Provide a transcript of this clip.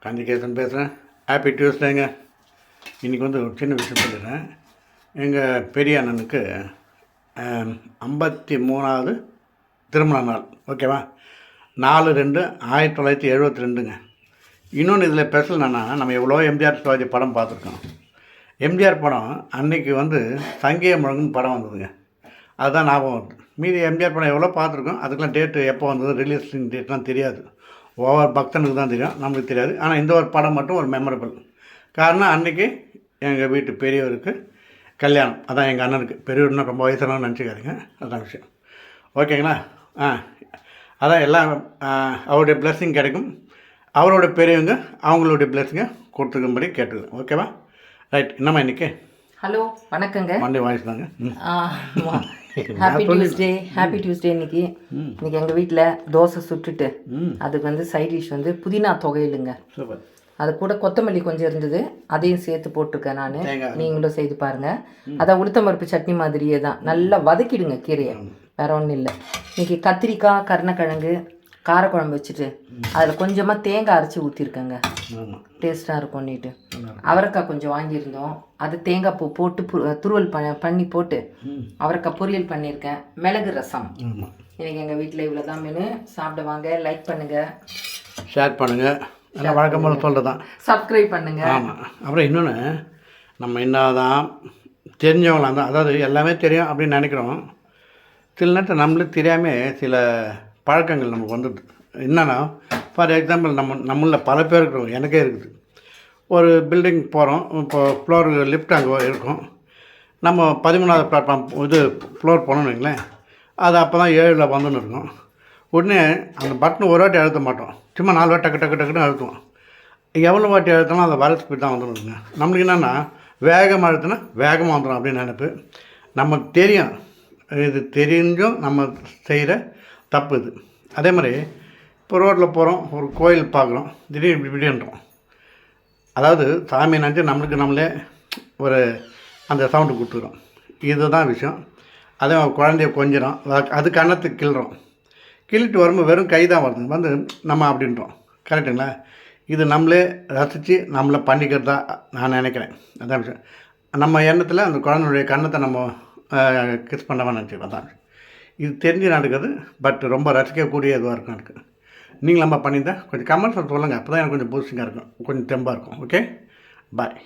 காந்திகேசன் பேசுகிறேன். ஹாப்பி டியூஸ்டேங்க. இன்றைக்கி ஒரு சின்ன விஷயம் சொல்லிடுறேன். எங்கள் பெரிய அண்ணனுக்கு 53வது திருமண நாள். ஓகேவா? 4/2/1972ங்க. இன்னொன்று இதில் ஸ்பெஷல் என்னென்னா, நம்ம எவ்வளோ எம்ஜிஆர் சிவாஜி படம் பார்த்துருக்கோம். எம்ஜிஆர் படம் அன்றைக்கி சங்கிய முழங்குன்னு படம் வந்ததுங்க. அதுதான் ஞாபகம் வருது. மீதி எம்ஜிஆர் படம் எவ்வளோ பார்த்துருக்கோம். அதுக்கெலாம் டேட்டு எப்போ வந்தது, ரிலீஸிங் டேட்லாம் தெரியாது. ஒவ்வொரு பக்தனுக்கு தான் தெரியும், நம்மளுக்கு தெரியாது. ஆனால் இந்த ஒரு படம் மட்டும் ஒரு மெமரபிள். காரணம், அன்றைக்கி எங்கள் வீட்டு பெரியவருக்கு கல்யாணம். அதான் எங்கள் அண்ணனுக்கு. பெரியவர்னா ரொம்ப வயசானவன்னு நினச்சிக்காதீங்க, அதுதான் விஷயம். ஓகேங்களா? அதான் எல்லாம் அவருடைய பிளெஸ்ஸிங் கிடைக்கும். அவரோட பெரியவங்க அவங்களுடைய பிளெஸ்ஸிங்கை கொடுத்துக்கும்படி கேட்டுக்கிறேன். ஓகேவா? ரைட். என்னம்மா இன்றைக்கி? ஹலோ, வணக்கங்க. மண்டே வாய்ஸ் தாங்க. Happy Tuesday. இன்னைக்கு எங்கள் வீட்டில் தோசை சுட்டுட்டு அதுக்கு சைட் டிஷ் புதினா தொகையிலுங்க. சூப்பர். அது கூட கொத்தமல்லி கொஞ்சம் இருந்தது, அதையும் சேர்த்து போட்டிருக்கேன் நான். நீங்களும் செய்து பாருங்கள். அதான் உளுத்தம்பருப்பு சட்னி மாதிரியே தான். நல்லா வதக்கிடுங்க கீரையை, வேற ஒன்றும் இல்லை. இன்னைக்கு கத்திரிக்காய், கருணக்கிழங்கு காரக்குழம்பு வச்சுட்டு அதில் கொஞ்சமாக தேங்காய் அரைச்சி ஊற்றிருக்கேங்க. டேஸ்ட்டாக இருக்கும்னுட்டு. அவரைக்காய் கொஞ்சம் வாங்கியிருந்தோம், அது தேங்காய் பூ போட்டு துருவல் பண்ணி போட்டு அவரைக்காய் பொரியல் பண்ணியிருக்கேன். மிளகு ரசம். இன்றைக்கி எங்கள் வீட்டில் இவ்வளோ தான் மெனு. சாப்பிடுவாங்க. லைக் பண்ணுங்கள், ஷேர் பண்ணுங்கள். எல்லாம் வழக்கம் போல் சொல்கிறது தான். சப்ஸ்கிரைப் பண்ணுங்கள். ஆமாம். அப்புறம் இன்னொன்று, நம்ம என்னதான் தெரிஞ்சவங்களாம் தான், அதாவது எல்லாமே தெரியும் அப்படின்னு நினைக்கிறோம். சில நேரத்தில் நம்மளுக்கு தெரியாமல் சில பழக்கங்கள் நமக்கு வந்துடுது. என்னென்னா, ஃபார் எக்ஸாம்பிள் நம்மளில் பல பேர் இருக்கிறோம், எனக்கே இருக்குது. ஒரு பில்டிங் போகிறோம், இப்போ ஃப்ளோர் லிஃப்ட் அங்கே இருக்கும். நம்ம 13வது பிளாட்ஃபார்ம் ஃப்ளோர் போனோம்னு வைங்களேன், அது அப்போ தான் 7ல் வந்துன்னு இருக்கும். உடனே அந்த பட்டன் ஒரு வாட்டி அழுத்த மாட்டோம், சும்மா 4 வாட்டி டக்கு டக்கு டக்குன்னு அழுத்துவோம். எவ்வளோ வாட்டி அழுத்தினா அந்த வர ஸ்பீட் தான் வந்துடுங்க. நம்மளுக்கு என்னென்னா, வேகமாக அழுத்தினா வேகமாக வந்துடும் அப்படின்னு நினைப்பு. நமக்கு தெரியும், இது தெரிஞ்சும் நம்ம செய்கிற தப்பு இது. அதே மாதிரி இப்போ ரோட்டில் போகிறோம், ஒரு கோயில் பார்க்குறோம், திடீர்னு இப்படின்றோம். அதாவது சாமி நினச்சி நம்மளே ஒரு அந்த சவுண்டு கொடுத்துக்கிறோம். இதுதான் விஷயம். அதே குழந்தைய கொஞ்சிடும், அது கன்னத்துக்கு கிள்றோம். கிள்ளிட்டு வரும்போது வெறும் கை தான் வருது, நம்ம அப்படின்றோம். கரெக்டுங்களா? இது நம்மளே ரசித்து நம்மளை பண்ணிக்கிறதா நான் நினைக்கிறேன். அதான் விஷயம். நம்ம எண்ணத்தில் அந்த குழந்தையுடைய கன்னத்தை நம்ம கிஸ் பண்ணாமல் நினச்சிக்கிறோம் தான். இது தெரிஞ்சு நடக்குது, பட் ரொம்ப ரசிக்கக்கூடிய இதுவாக இருக்கும் எனக்கு. நீங்களும் நம்ம பண்ணியிருந்தேன் கொஞ்சம் கமெண்ட்ஸில் சொல்லுங்கள். அப்போ தான் எனக்கு கொஞ்சம் பூஸ்டிங்காக இருக்கும், கொஞ்சம் தெம்பாக இருக்கும். ஓகே, பாய்.